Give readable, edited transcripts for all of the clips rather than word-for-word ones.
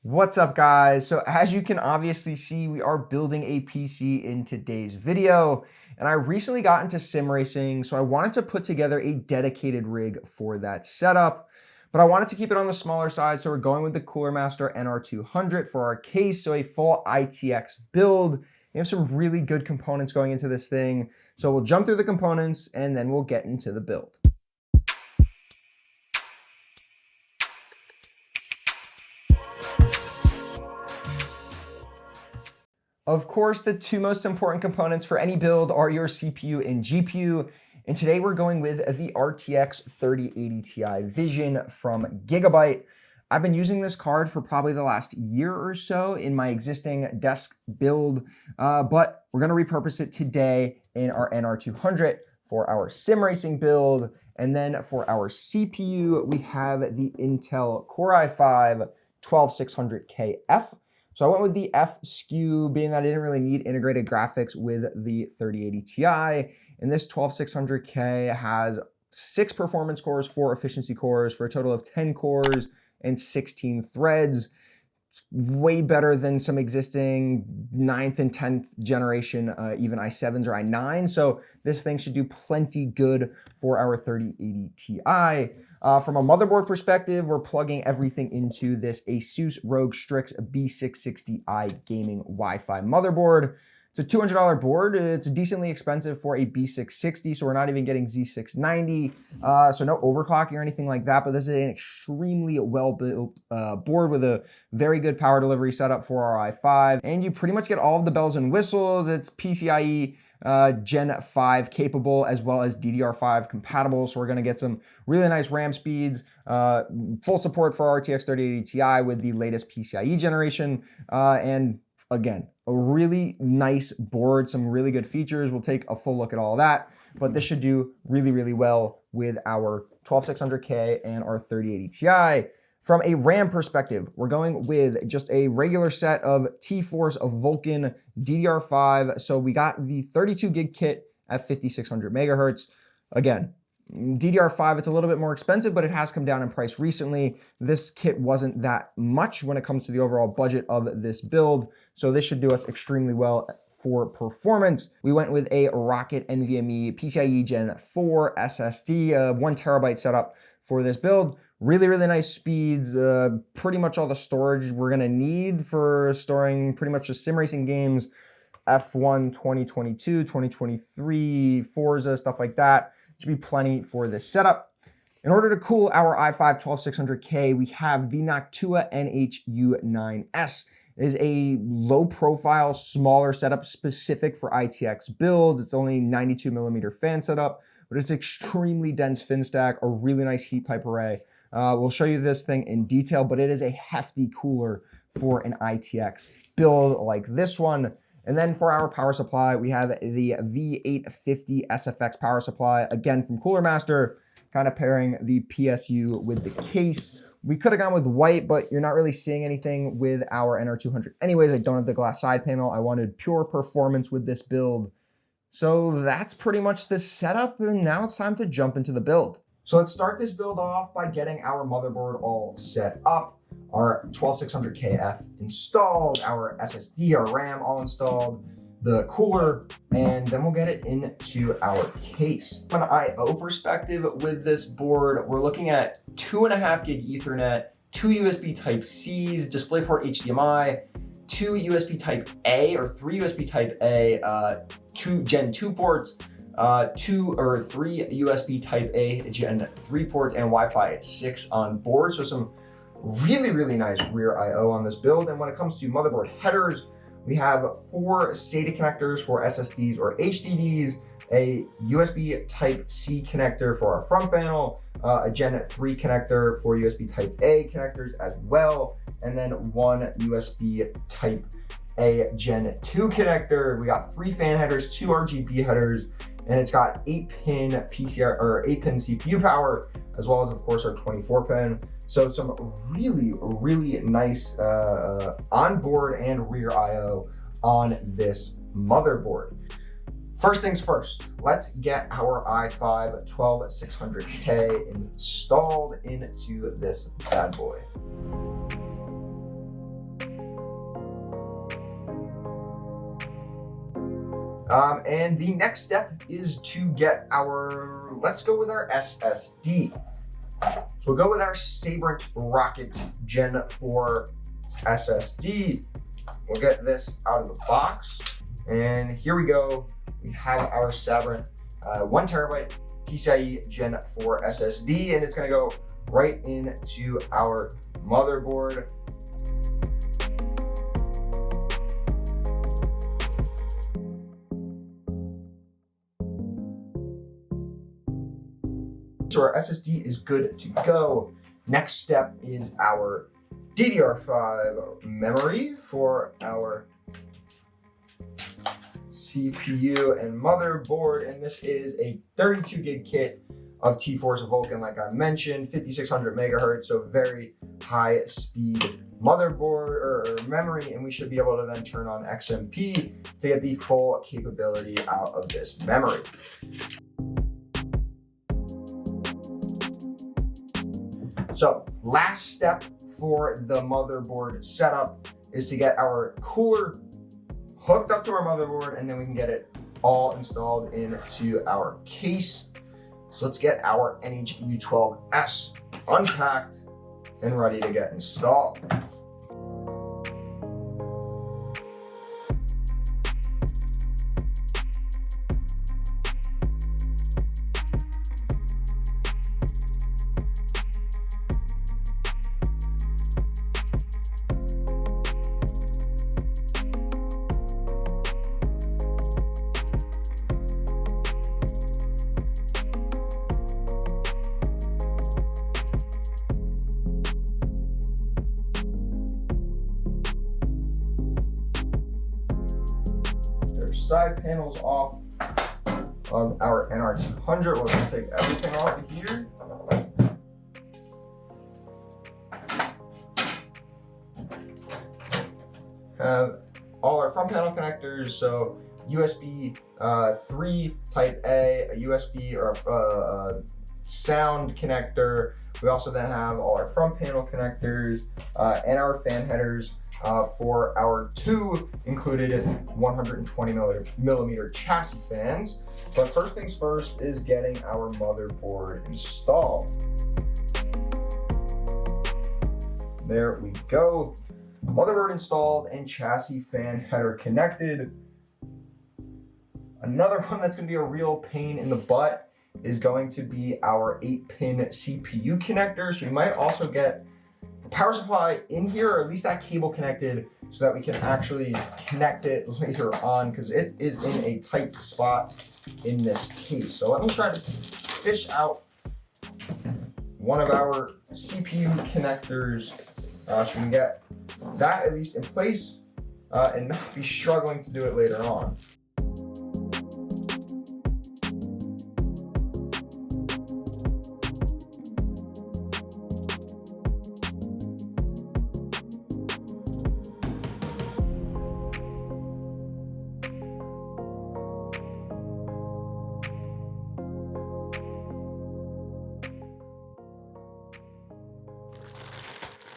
What's up, guys? So as you can obviously see, we are building a PC in today's video, and I recently got into sim racing, so I wanted to put together a dedicated rig for that setup, but I wanted to keep it on the smaller side, so we're going with the Cooler Master NR200 for our case, so a full ITX build. We have some really good components going into this thing, so we'll jump through the components and then we'll get into the build. Of course, the two most important components for any build are your CPU and GPU, and today we're going with the RTX 3080 Ti Vision from Gigabyte. I've been using this card for probably the last year or so in my existing desk build, but we're going to repurpose it today in our NR200 for our sim racing build. And then for our CPU, we have the Intel Core i5 12600KF. So I went with the F SKU, being that I didn't really need integrated graphics with the 3080 Ti. And this 12600K has 6 performance cores, 4 efficiency cores, for a total of 10 cores and 16 threads. It's way better than some existing 9th and 10th generation, even i7s or i9. So this thing should do plenty good for our 3080 Ti. From a motherboard perspective, we're plugging everything into this Asus ROG Strix B660i gaming Wi-Fi motherboard. It's a $200 board. It's decently expensive for a B660, so we're not even getting Z690. So no overclocking or anything like that, but this is an extremely well-built board with a very good power delivery setup for our i5. And you pretty much get all of the bells and whistles. It's PCIe Gen 5 capable, as well as DDR5 compatible. So we're going to get some really nice RAM speeds, full support for RTX 3080 Ti with the latest PCIe generation, and again, a really nice board, some really good features. We'll take a full look at all of that, but this should do really, really well with our 12600K and our 3080 Ti. From a RAM perspective, we're going with just a regular set of T-Force of Vulkan DDR5. So we got the 32 gig kit at 5600 megahertz. Again, DDR5, it's a little bit more expensive, but it has come down in price recently. This kit wasn't that much when it comes to the overall budget of this build. So this should do us extremely well for performance. We went with a Rocket NVMe PCIe Gen 4 SSD, 1 terabyte setup for this build. Really, really nice speeds, pretty much all the storage we're gonna need for storing pretty much just sim racing games, F1 2022, 2023, Forza, stuff like that. Should be plenty for this setup. In order to cool our i5 12600K, we have the Noctua NHU9S. It is a low profile, smaller setup specific for ITX builds. It's only 92 millimeter fan setup, but it's extremely dense fin stack, a really nice heat pipe array. We'll show you this thing in detail, but it is a hefty cooler for an ITX build like this one. And then for our power supply, we have the V850 SFX power supply, again from Cooler Master, kind of pairing the PSU with the case. We could have gone with white, but you're not really seeing anything with our NR200. Anyways, I don't have the glass side panel. I wanted pure performance with this build. So that's pretty much the setup, and now it's time to jump into the build. So let's start this build off by getting our motherboard all set up, our 12600KF installed, our SSD, our RAM all installed, the cooler, and then we'll get it into our case. From an I/O perspective with this board, we're looking at 2.5 gig Ethernet, 2 USB Type-Cs, DisplayPort HDMI, 2 USB Type-A or 3 USB Type-A, 2 Gen 2 ports, 2 or 3 USB Type-A Gen 3 ports, and Wi-Fi 6 on board. So some really, really nice rear I/O on this build. And when it comes to motherboard headers, we have 4 SATA connectors for SSDs or HDDs, a USB Type-C connector for our front panel, a Gen 3 connector for USB Type-A connectors as well, and then 1 USB Type-A Gen 2 connector. We got 3 fan headers, 2 RGB headers, and it's got 8-pin PCR or 8-pin CPU power, as well as of course our 24-pin. So some really, really nice onboard and rear I/O on this motherboard. First things first, let's get our i5 12600K installed into this bad boy. And the next step is to get let's go with our SSD. So we'll go with our Sabrent Rocket Gen 4 SSD. We'll get this out of the box. And here we go. We have our Sabrent 1 terabyte PCIe Gen 4 SSD, and it's gonna go right into our motherboard. So our SSD is good to go. Next step is our DDR5 memory for our CPU and motherboard, and this is a 32 gig kit of T-Force Vulkan, like I mentioned, 5600 megahertz, so very high speed motherboard or memory, and we should be able to then turn on XMP to get the full capability out of this memory. So last step for the motherboard setup is to get our cooler hooked up to our motherboard, and then we can get it all installed into our case. So let's get our NH-U12S unpacked and ready to get installed. Side panels off of our NR200. We're going to take everything off of here. Have all our front panel connectors, so USB 3 Type A, a USB or a sound connector. We also then have all our front panel connectors and our fan headers. For our two included 120 millimeter chassis fans. But first things first is getting our motherboard installed. There we go. Motherboard installed and chassis fan header connected. Another one that's going to be a real pain in the butt is going to be our 8-pin CPU connector. So we might also get power supply in here, or at least that cable connected, so that we can actually connect it later on, because it is in a tight spot in this case. So let me try to fish out one of our CPU connectors so we can get that at least in place and not be struggling to do it later on.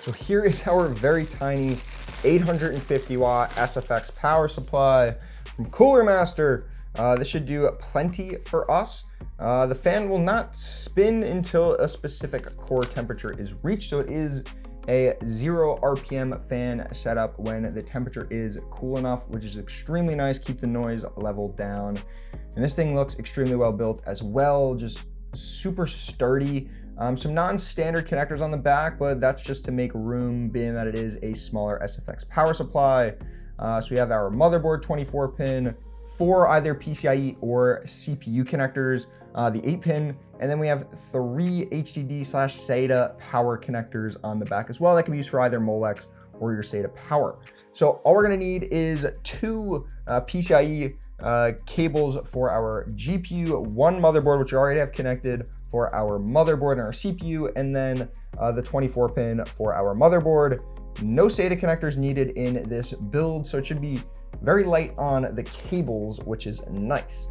So here is our very tiny 850 watt SFX power supply from Cooler Master. This should do plenty for us. The fan will not spin until a specific core temperature is reached. So it is a 0 RPM fan setup when the temperature is cool enough, which is extremely nice. Keep the noise level down. And this thing looks extremely well built as well, just super sturdy. Some non-standard connectors on the back, but that's just to make room, being that it is a smaller SFX power supply. So we have our motherboard 24-pin, 4 either PCIe or CPU connectors, the 8-pin, and then we have 3 HDD/SATA power connectors on the back as well that can be used for either Molex or your SATA power. So all we're gonna need is 2 PCIe cables for our GPU, 1 motherboard, which we already have connected for our motherboard and our CPU, and then the 24-pin for our motherboard. No SATA connectors needed in this build, so it should be very light on the cables, which is nice.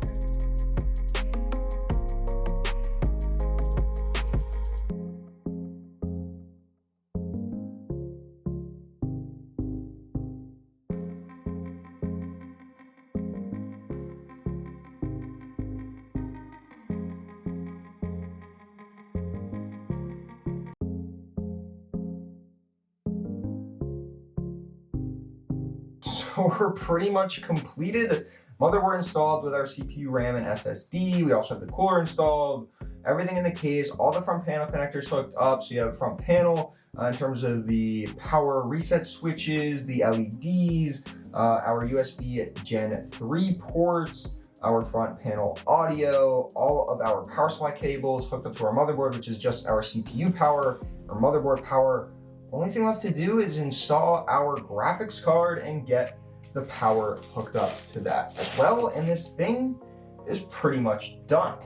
So we're pretty much completed. Motherboard installed with our CPU, RAM, and SSD. We also have the cooler installed, everything in the case, all the front panel connectors hooked up. So you have front panel in terms of the power reset switches, the LEDs, our USB Gen 3 ports, our front panel audio, all of our power supply cables hooked up to our motherboard, which is just our CPU power, our motherboard power. Only thing left to do is install our graphics card and get the power hooked up to that as well, and this thing is pretty much done.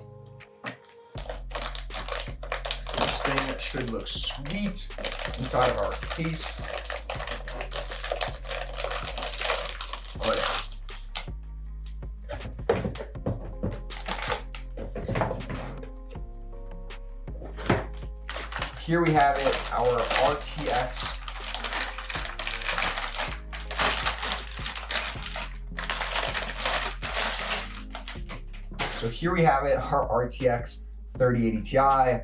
This thing should look sweet inside of our case. Oh yeah. Here we have it, our RTX So here we have it, our RTX 3080 Ti,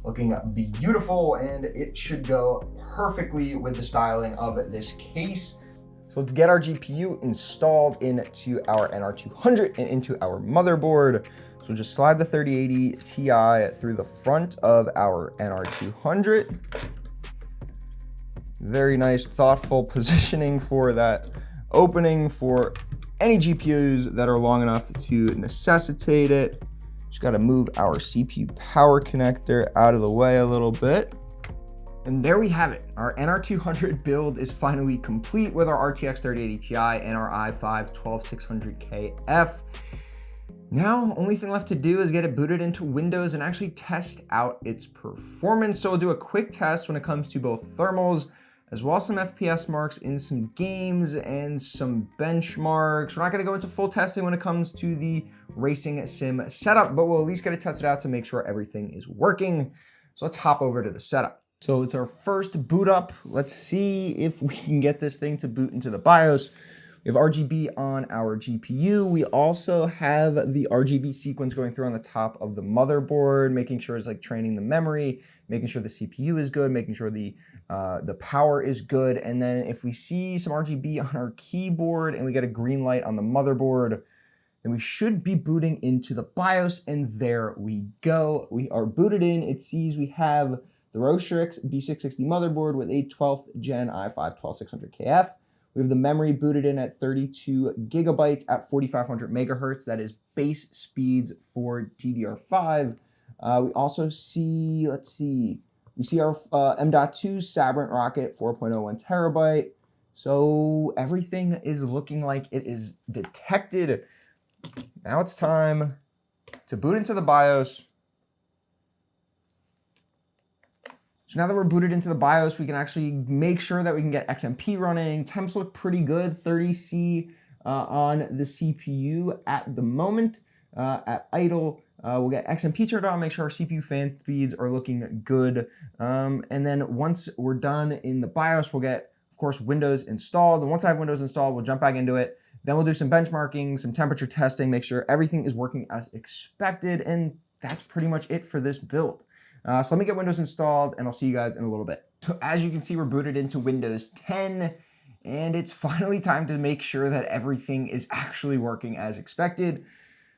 looking beautiful, and it should go perfectly with the styling of this case. So let's get our GPU installed into our NR200 and into our motherboard. So just slide the 3080 Ti through the front of our NR200. Very nice, thoughtful positioning for that opening for any GPUs that are long enough to necessitate it. Just got to move our CPU power connector out of the way a little bit. And there we have it. Our NR200 build is finally complete with our RTX 3080 Ti and our i5-12600KF. Now, only thing left to do is get it booted into Windows and actually test out its performance. So we'll do a quick test when it comes to both thermals, as well as some FPS marks in some games and some benchmarks. We're not gonna go into full testing when it comes to the racing sim setup, but we'll at least get it tested out to make sure everything is working. So let's hop over to the setup. So it's our first boot up. Let's see if we can get this thing to boot into the BIOS. We have RGB on our GPU. We also have the RGB sequence going through on the top of the motherboard, making sure it's like training the memory, making sure the CPU is good, making sure the power is good. And then if we see some RGB on our keyboard and we get a green light on the motherboard, then we should be booting into the BIOS, and there we go. We are booted in. It sees we have the Rostrix B660 motherboard with a 12th gen i5-12600KF. We have the memory booted in at 32 gigabytes at 4,500 megahertz. That is base speeds for DDR5. We also see, we see our M.2 Sabrent Rocket 4.01 terabyte. So everything is looking like it is detected. Now it's time to boot into the BIOS. So now that we're booted into the BIOS, we can actually make sure that we can get XMP running. Temps look pretty good, 30C on the CPU at the moment. At idle, we'll get XMP turned on, make sure our CPU fan speeds are looking good. And then once we're done in the BIOS, we'll get, of course, Windows installed. And once I have Windows installed, we'll jump back into it. Then we'll do some benchmarking, some temperature testing, make sure everything is working as expected. And that's pretty much it for this build. So let me get Windows installed and I'll see you guys in a little bit. So as you can see, we're booted into Windows 10 and it's finally time to make sure that everything is actually working as expected.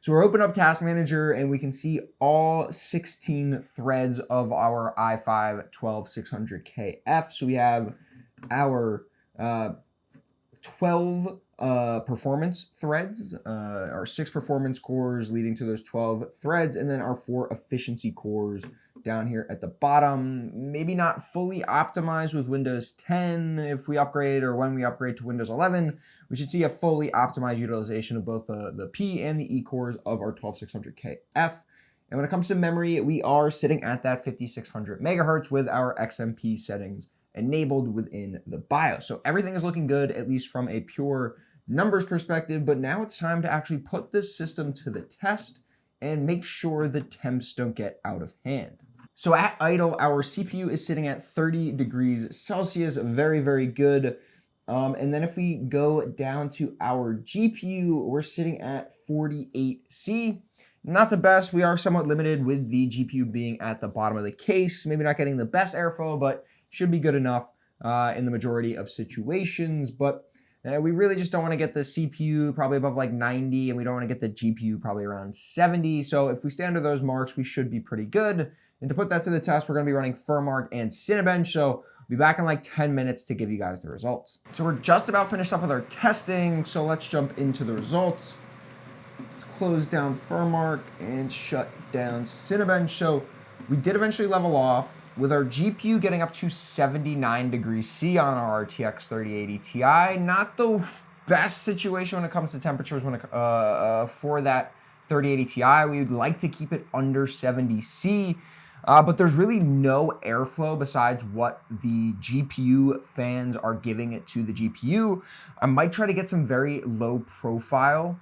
So we're open up Task Manager and we can see all 16 threads of our i5-12600KF. So we have our 12 performance threads, our 6 performance cores leading to those 12 threads, and then our 4 efficiency cores down here at the bottom. Maybe not fully optimized with Windows 10. If we upgrade or when we upgrade to Windows 11, we should see a fully optimized utilization of both the P and the E cores of our 12600KF. And when it comes to memory, we are sitting at that 5600 megahertz with our XMP settings enabled within the BIOS. So everything is looking good, at least from a pure numbers perspective, but now it's time to actually put this system to the test and make sure the temps don't get out of hand. So at idle, our CPU is sitting at 30 degrees Celsius, very, very good. And then if we go down to our GPU, we're sitting at 48C. Not the best. We are somewhat limited with the GPU being at the bottom of the case. Maybe not getting the best airflow, but should be good enough in the majority of situations. But We really just don't want to get the CPU probably above like 90, and we don't want to get the GPU probably around 70. So if we stay under those marks, we should be pretty good. And to put that to the test, we're going to be running Firmark and Cinebench. So I'll be back in like 10 minutes to give you guys the results. So we're just about finished up with our testing. So let's jump into the results. Close down Firmark and shut down Cinebench. So we did eventually level off with our GPU getting up to 79 degrees C on our RTX 3080 Ti. Not the best situation when it comes to temperatures for that 3080 Ti. We would like to keep it under 70 C, but there's really no airflow besides what the GPU fans are giving it to the GPU. I might try to get some very low profile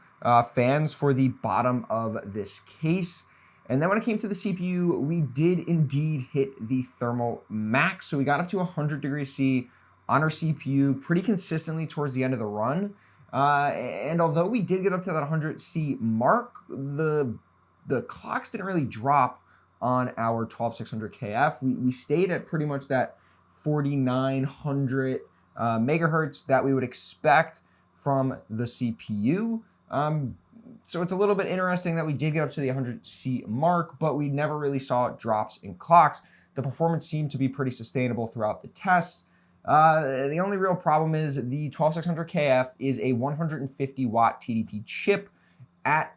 fans for the bottom of this case. And then when it came to the CPU, we did indeed hit the thermal max. So we got up to 100 degrees C on our CPU pretty consistently towards the end of the run. And although we did get up to that 100 C mark, the clocks didn't really drop on our 12600 KF. We stayed at pretty much that 4900 megahertz that we would expect from the CPU. So it's a little bit interesting that we did get up to the 100C mark, but we never really saw drops in clocks. The performance seemed to be pretty sustainable throughout the tests. The only real problem is the 12600 KF is a 150 watt TDP chip at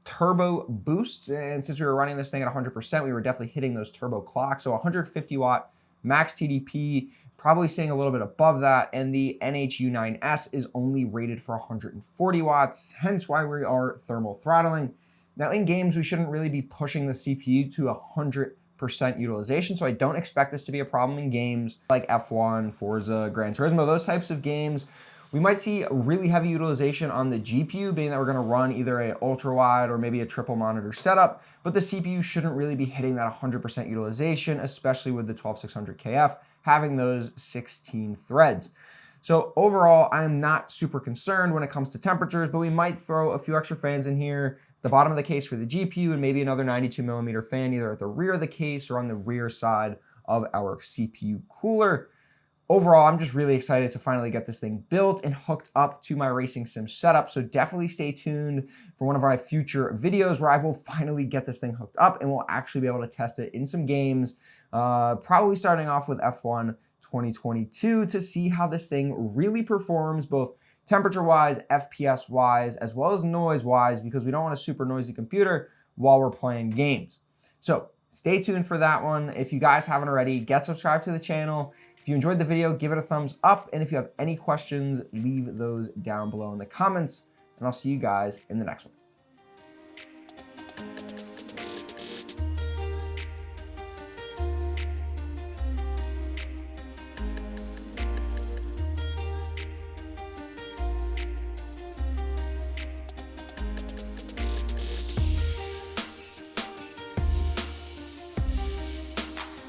turbo boosts. And since we were running this thing at 100%, we were definitely hitting those turbo clocks. So 150 watt max TDP, probably staying a little bit above that, and the NHU9S is only rated for 140 watts, hence why we are thermal throttling. Now in games, we shouldn't really be pushing the CPU to 100% utilization, so I don't expect this to be a problem in games like F1, Forza, Gran Turismo, those types of games. We might see really heavy utilization on the GPU, being that we're going to run either a ultra wide or maybe a triple monitor setup, but the CPU shouldn't really be hitting that 100% utilization, especially with the 12600 KF having those 16 threads. So overall, I'm not super concerned when it comes to temperatures, but we might throw a few extra fans in here, the bottom of the case for the GPU, and maybe another 92 millimeter fan either at the rear of the case or on the rear side of our CPU cooler. Overall, I'm just really excited to finally get this thing built and hooked up to my racing sim setup. So definitely stay tuned for one of our future videos where I will finally get this thing hooked up and we'll actually be able to test it in some games, probably starting off with F1 2022 to see how this thing really performs, both temperature-wise, FPS-wise, as well as noise-wise, because we don't want a super noisy computer while we're playing games. So stay tuned for that one. If you guys haven't already, get subscribed to the channel. If you enjoyed the video, give it a thumbs up. And if you have any questions, leave those down below in the comments. And I'll see you guys in the next one.